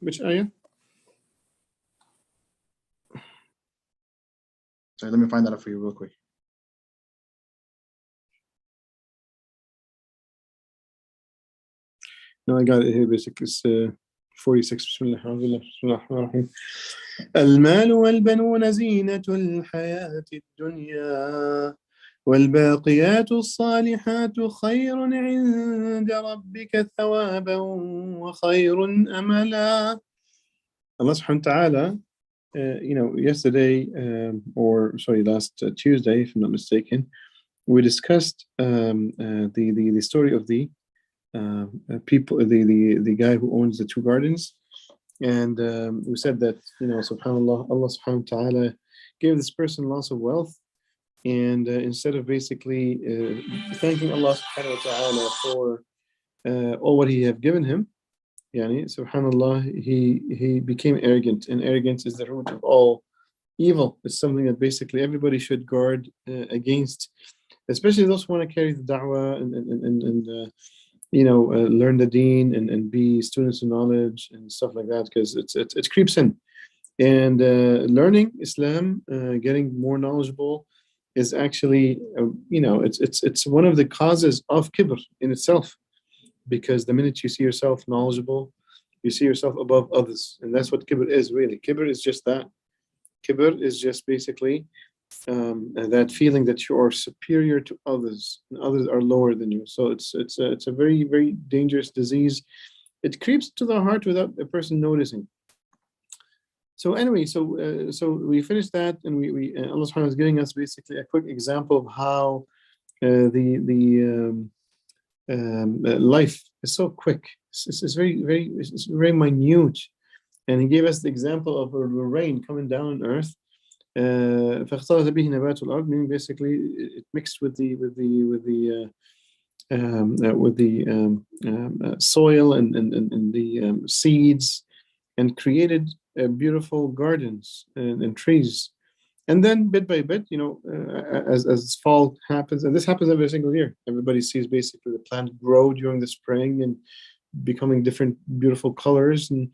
which ayah? Sorry, let me find that out for you real quick. No, I got it here. Basically, it's 46. Bismillah. المال والبنون زينة الحياة الدنيا والباقيات الصالحات خير عند ربك ثوابا وخير أملا. Allah subhanahu wa ta'ala, yesterday, last Tuesday, if I'm not mistaken, we discussed the story of the people, the guy who owns the two gardens, and we said that subhanallah, Allah subhanahu wa ta'ala gave this person lots of wealth, and instead of basically thanking Allah subhanahu wa ta'ala for all what he have given him, subhanallah, he became arrogant, and arrogance is the root of all evil. It's something that basically everybody should guard against, especially those who want to carry the da'wah and learn the deen and be students of knowledge and stuff like that, because it creeps in. And learning Islam, getting more knowledgeable, is actually it's one of the causes of kibr in itself, because the minute you see yourself knowledgeable, you see yourself above others, and that's what kibr is really. Kibr is just that. Kibr is just basically that feeling that you are superior to others and others are lower than you. So it's a very, very dangerous disease. It creeps to the heart without a person noticing. So anyway, so we finished that, and we Allah subhanahu is giving us basically a quick example of how life is so quick. It's very minute, and he gave us the example of the rain coming down on earth. فاختلط به نبات الأرض, meaning basically it mixed with the soil and the seeds, and created beautiful gardens and trees. And then bit by bit, as fall happens, and this happens every single year, everybody sees basically the plant grow during the spring and becoming different beautiful colors and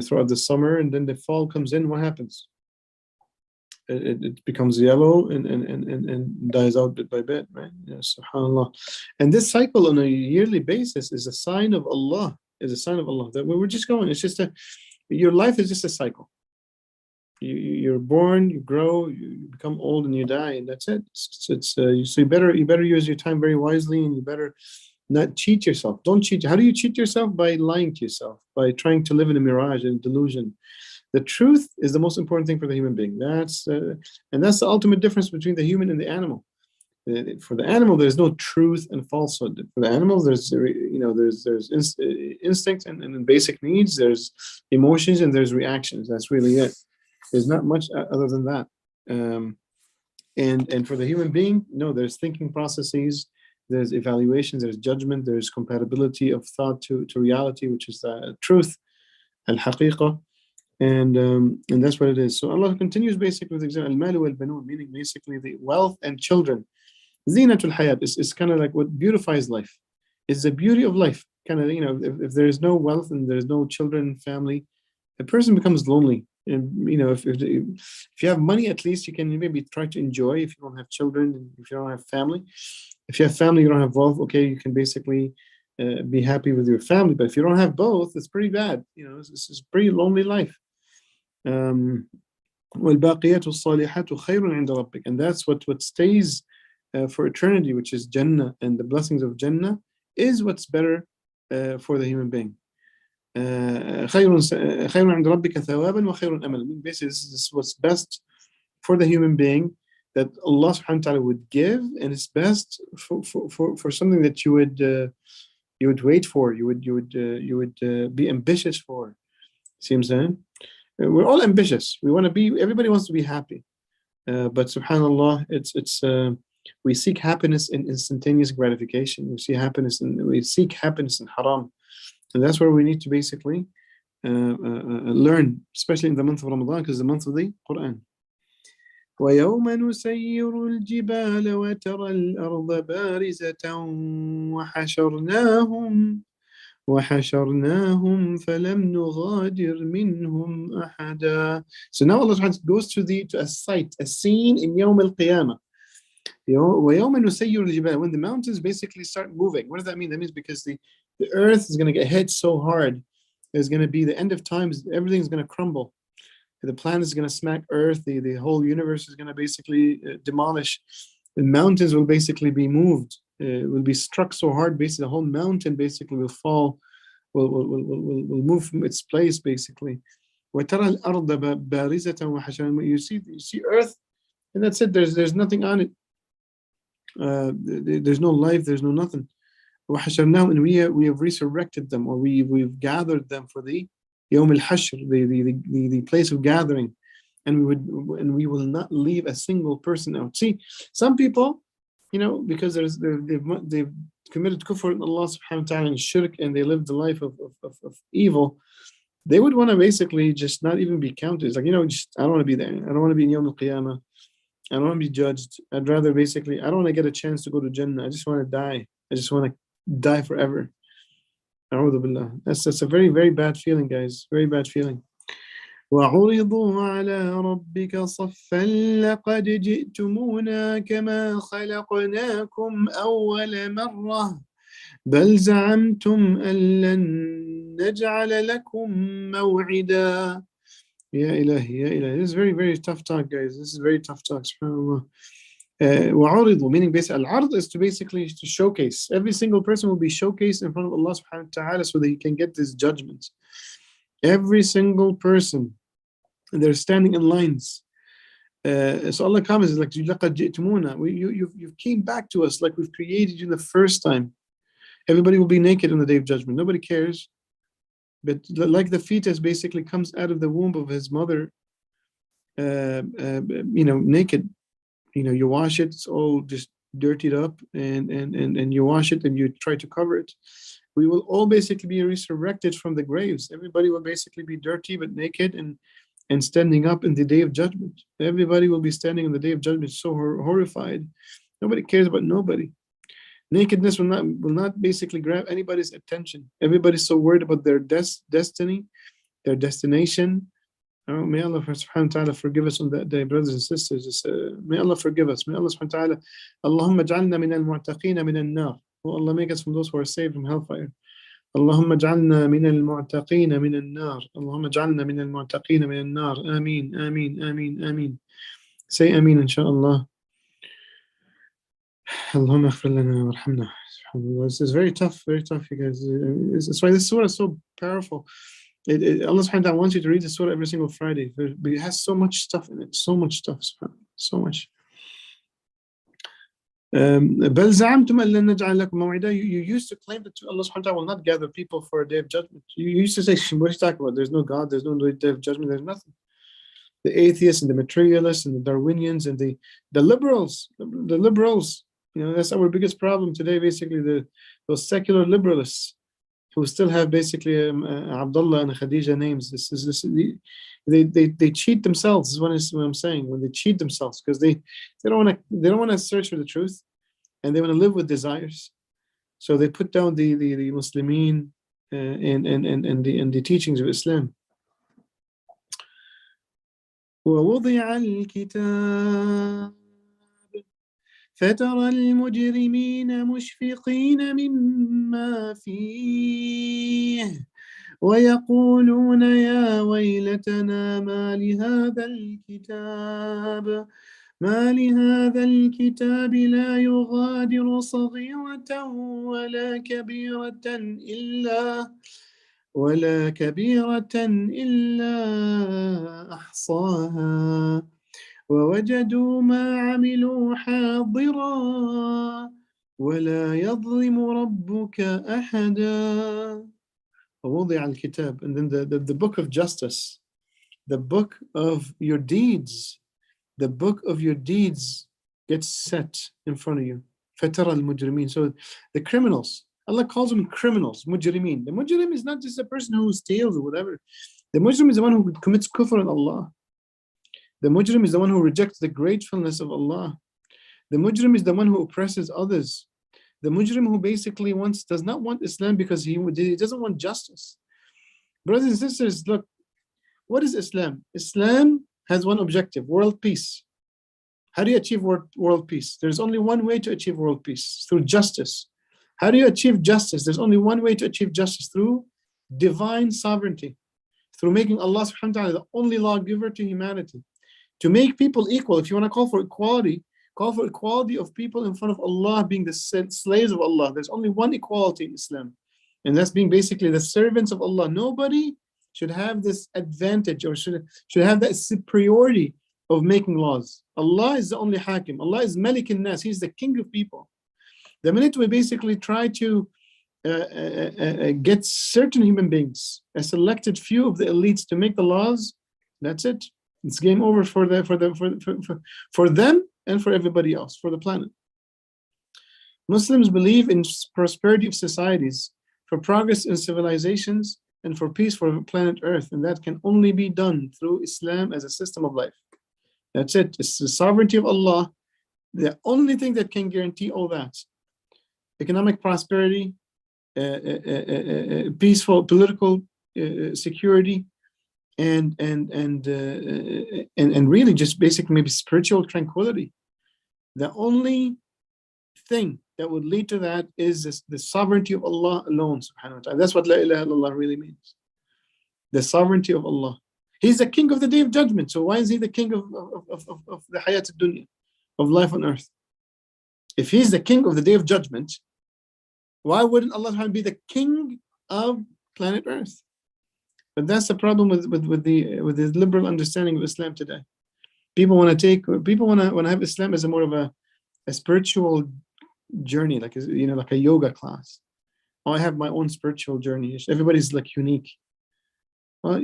throughout the summer, and then the fall comes in. What happens? It becomes yellow and dies out bit by bit, right? Subhanallah. And this cycle on a yearly basis is a sign of Allah. That we're just going. It's just your life is just a cycle. You're born, you grow, you become old, and you die, and that's it. So you better use your time very wisely, and you better not cheat yourself. Don't cheat. How do you cheat yourself? By lying to yourself, by trying to live in a mirage and delusion. The truth is the most important thing for the human being. That's the ultimate difference between the human and the animal. For the animal, there's no truth and falsehood. For the animals, there's instinct and basic needs. There's emotions and there's reactions. That's really it. There's not much other than that. And for the human being, there's thinking processes, there's evaluations, there's judgment, there's compatibility of thought to reality, which is the truth, al-haqiqah. And that's what it is. So Allah continues basically with example, al-mal wal-banun, meaning basically the wealth and children. Zinatul hayat is kind of like what beautifies life. It's the beauty of life. Kind of, if there is no wealth and there's no children, family, a person becomes lonely. And if you have money, at least you can maybe try to enjoy. If you don't have children, if you don't have family, if you have family, you don't have wealth. Okay, you can basically be happy with your family. But if you don't have both, it's pretty bad. This is a pretty lonely life. وَالْبَاقِيَاتُ الصَّالِحَاتُ خَيْرٌ عِنْدَ رَبِّكَ, and that's what stays for eternity, which is Jannah, and the blessings of Jannah is what's better for the human being. خَيْرٌ عِنْدَ رَبِّكَ ثَوَابًا وَخَيْرٌ أَمَلًا. Basically, this is what's best for the human being that Allah subhanahu wa ta'ala would give, and it's best for something that you would wait for, you would be ambitious for. See what I'm saying? We're all ambitious. Everybody wants to be happy. But subhanallah, it's we seek happiness in instantaneous gratification. We seek happiness in haram. And that's where we need to basically learn, especially in the month of Ramadan, because it's the month of the Quran. وَيَوْمَ نُسَيِّرُ الْجِبَالَ وَتَرَى الْأَرْضَ بَارِزَةً وحشرناهم فلم نغادر منهم أحدا. So now Allah subhanahu goes to a sight, a scene in يوم القيامة. ويوم نسير الجبال, when the mountains basically start moving. What does that mean? That means because the earth is going to get hit so hard, there's going to be the end of times, everything's going to crumble. The planet is going to smack earth, the whole universe is going to basically demolish. The mountains will basically be moved, will be struck so hard, basically the whole mountain basically will fall, will move from its place basically. وترى الأرض بارزة وحشرا, you see earth, and that's it, there's nothing on it. There's no life, there's no nothing. وحشرناهم, and we have resurrected them, or we've gathered them for the يوم الحشر, the place of gathering, and we will not leave a single person out. See, some people, because they've committed kufr in Allah subhanahu wa ta'ala and shirk, and they lived the life of evil, they would want to basically just not even be counted. It's like, just, I don't want to be there. I don't want to be in Yawm al-Qiyamah. I don't want to be judged. I'd rather basically, I don't want to get a chance to go to Jannah. I just want to die. I just want to die forever. A'udhu billah. That's a very, very bad feeling, guys. Very bad feeling. وعرضوا على ربك صفا لقد جئتمونا كما خلقناكم أول مرة بل زعمتم أن لن نجعل لكم موعدا. Ya ilahi, ya ilahi. This is very, very tough talk, guys. This is very tough talk. SubhanAllah. وعرضوا, meaning basically, al-ard is to showcase. Every single person will be showcased in front of Allah subhanahu wa ta'ala so that he can get this judgment. Every single person, they're standing in lines. So Allah comments like, لَقَدْ جِئْتُمُونَا, you came back to us like we've created you the first time. Everybody will be naked on the Day of Judgment. Nobody cares. But like the fetus basically comes out of the womb of his mother, naked. You wash it, it's all just dirtied up, and you wash it and you try to cover it. We will all basically be resurrected from the graves. Everybody will basically be dirty but naked and standing up in the Day of Judgment. Everybody will be standing in the Day of Judgment so horrified. Nobody cares about nobody. Nakedness will not basically grab anybody's attention. Everybody's so worried about their destiny, their destination. Oh, may Allah subhanahu wa ta'ala forgive us on that day, brothers and sisters. May Allah forgive us. May Allah subhanahu wa ta'ala, Allahumma ja'alna min al-mu'taqina min al-nar. Oh Allah, make us from those who are saved from hellfire. Allahumma ja'alna min al-mu'taqina min al-nar. Allahumma ja'alna min al-mu'taqina min al-nar. Ameen, ameen, ameen, ameen. Say ameen, inshaAllah. Allahumma aghfir lana warhamna. This is very tough, you guys. That's why this surah is so powerful. Allah subhanahu wa ta'ala wants you to read the surah every single Friday, but it has so much stuff in it, so much stuff, so much. بل زعمتم أن لن نجعل لكم موعدا. You used to claim that Allah subhanahu wa ta'ala will not gather people for a Day of Judgment. You used to say, what are you talking about? There's no God, there's no Day of Judgment, there's nothing. The atheists and the materialists and the Darwinians and the liberals, that's our biggest problem today, basically, those secular liberalists who still have basically Abdullah and Khadija names. They cheat themselves, is what I'm saying, when they cheat themselves, because they don't want to search for the truth, and they want to live with desires. So they put down the Muslimin and the teachings of Islam. ووضع الكتاب فترى المجرمين مشفقين مما فيه ويقولون يا ويلتنا ما لهذا الكتاب لا يغادر صغيرة ولا كبيرة إلا أحصاها ووجدوا ما عملوا حاضرا ولا يظلم ربك أحدا. ووضع الكتاب, and then the book of justice, the book of your deeds, gets set in front of you. فترى المجرمين. So the criminals, Allah calls them criminals, mujrimeen. The mujrim is not just a person who steals or whatever. The mujrim is the one who commits kufr on Allah. The mujrim is the one who rejects the gratefulness of Allah. The mujrim is the one who oppresses others. The mujrim who basically does not want Islam because he doesn't want justice. Brothers and sisters, look, what is Islam? Islam has one objective: world peace. How do you achieve world peace? There's only one way to achieve world peace, through justice. How do you achieve justice? There's only one way to achieve justice, through divine sovereignty, through making Allah subhanahu wa ta'ala the only lawgiver to humanity. To make people equal, if you want to call for equality of people in front of Allah, being the slaves of Allah. There's only one equality in Islam, and that's being basically the servants of Allah. Nobody should have this advantage, or should have that superiority of making laws. Allah is the only hakim. Allah is Malik al-Nas. He's the king of people. The minute we basically try to get certain human beings, a selected few of the elites, to make the laws, that's it. It's game over for them and for everybody else, for the planet. Muslims believe in prosperity of societies, for progress in civilizations, and for peace for planet Earth, and that can only be done through Islam as a system of life. That's it. It's the sovereignty of Allah, the only thing that can guarantee all that. Economic prosperity, peaceful political security, and really just basic maybe spiritual tranquility. The only thing that would lead to that is the sovereignty of Allah alone, subhanahu wa ta'ala. That's what La ilaha illallah really means. The sovereignty of Allah. He's the king of the day of judgment. So why is he the king of the hayat al-dunya, of life on earth? If he's the king of the day of judgment, why wouldn't Allah be the king of planet Earth? But that's the problem with the liberal understanding of Islam today. People want to have Islam as a more of a spiritual journey, like a yoga class. Oh, I have my own spiritual journey. Everybody's like unique. Well,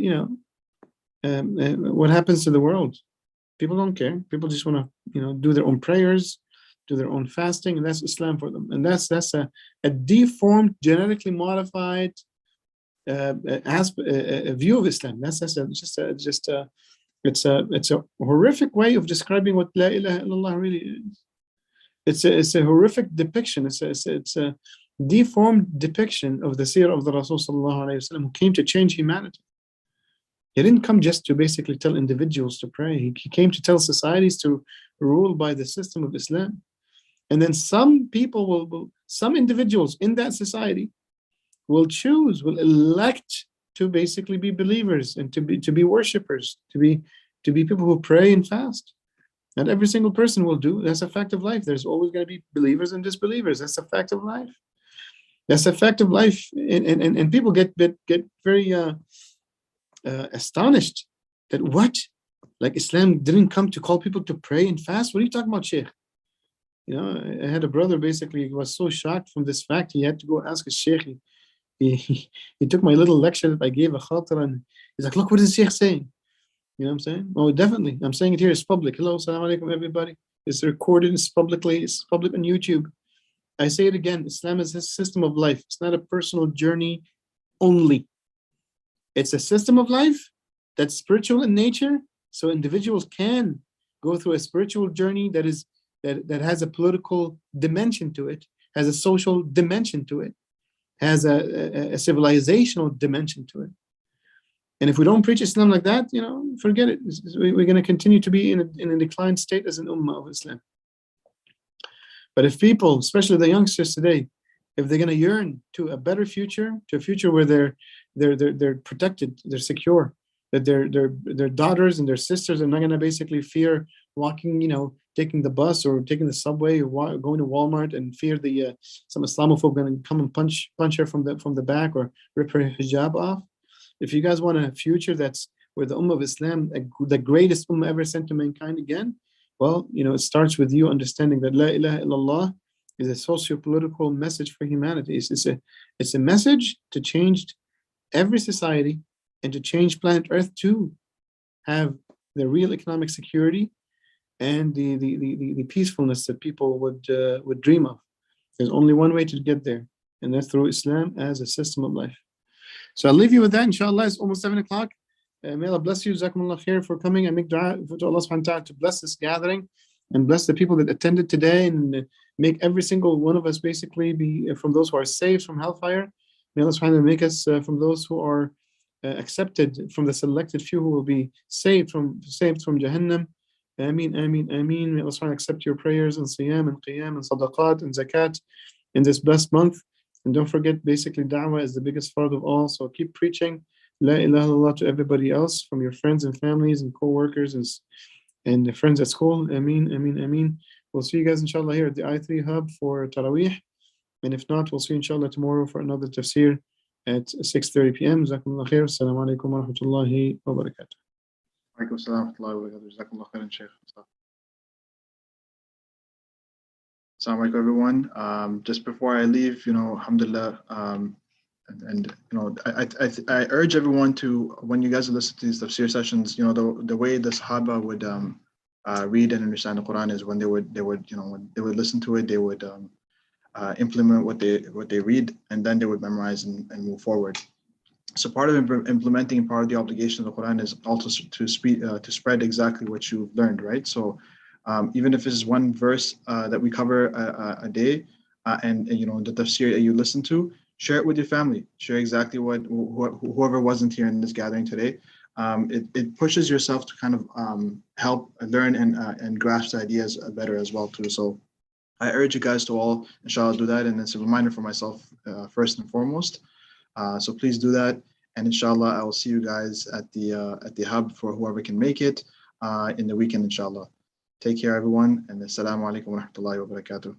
what happens to the world? People don't care. People just want to, do their own prayers, do their own fasting, and that's Islam for them. And that's a deformed, genetically modified view of Islam. It's a horrific way of describing what La ilaha illallah really is. It's a horrific depiction. It's a deformed depiction of the seerah of the Rasul sallallahu alaihi wasallam, who came to change humanity. He didn't come just to basically tell individuals to pray. He came to tell societies to rule by the system of Islam. And then some people some individuals in that society will elect to basically be believers and to be worshippers, to be people who pray and fast. Not every single person will do. That's a fact of life. There's always going to be believers and disbelievers. That's a fact of life. That's a fact of life. And people get very astonished that what? Like Islam didn't come to call people to pray and fast? What are you talking about, Sheikh? I had a brother basically who was so shocked from this fact, he had to go ask his Sheikh. He took my little lecture that I gave a khatara, and he's like, look, what is Sheikh saying? You know what I'm saying? Oh, definitely. I'm saying it here. It's public. Hello, assalamu alaikum, everybody. It's recorded. It's public on YouTube. I say it again. Islam is a system of life. It's not a personal journey only. It's a system of life that's spiritual in nature, so individuals can go through a spiritual journey that has a political dimension to it, has a social dimension to it, has a civilizational dimension to it. And if we don't preach Islam like that, forget it. We're going to continue to be in a declined state as an ummah of Islam. But if people, especially the youngsters today, if they're going to yearn to a better future, to a future where they're protected, they're secure, that their daughters and their sisters are not going to basically fear walking, taking the bus or taking the subway or going to Walmart and fear some Islamophobe going to come and punch her from the back or rip her hijab off. If you guys want a future that's where the Ummah of Islam, the greatest Ummah ever sent to mankind again, well, it starts with you understanding that La ilaha illallah is a socio-political message for humanity. It's a message to change every society and to change planet Earth to have the real economic security and the peacefulness that people would dream of. There's only one way to get there, and that's through Islam as a system of life. So I'll leave you with that, inshallah. It's almost 7 o'clock. May Allah bless you. Jazakumullah khair for coming. I make dua to Allah subhanahu wa ta'ala to bless this gathering, and bless the people that attended today, and make every single one of us basically be from those who are saved from hellfire. May Allah subhanahu wa ta'ala make us from those who are accepted, from the selected few who will be saved from Jahannam. Ameen, ameen, ameen. May Allah subhanahu wa ta'ala accept your prayers and siyam and qiyam and sadaqat and zakat in this blessed month. And don't forget, basically, da'wah is the biggest fard of all. So keep preaching La ilaha illallah to everybody else, from your friends and families and co-workers and friends at school. Ameen, ameen, ameen. We'll see you guys, inshallah, here at the I3 Hub for Taraweeh. And if not, we'll see you, inshallah, tomorrow for another tafsir at 6:30 p.m. Jazakumullah khair. Assalamu alaikum wa rahmatullahi wa barakatuh. Alaikum assalam wa rahmatullahi wa barakatuh. Jazakumullah khairan, Sheikh. Assalamu alaikum, everyone. Just before I leave, alhamdulillah, and I urge everyone to, when you guys listen to these tafsir sessions, the way the Sahaba would read and understand the Quran is when they would listen to it, they would implement what they read, and then they would memorize and move forward. So part of implementing and part of the obligation of the Quran is also to spread exactly what you've learned, right? So even if it's one verse that we cover a day, and the tafsir that you listen to, share it with your family. Share exactly what whoever wasn't here in this gathering today. It pushes yourself to kind of help learn and grasp the ideas better as well too. So I urge you guys to all, inshallah, do that, and it's a reminder for myself first and foremost. So please do that, and inshallah, I will see you guys at the hub for whoever can make it in the weekend, inshallah. Take care, everyone, and assalamu alaikum wa rahmatullahi wa barakatuh.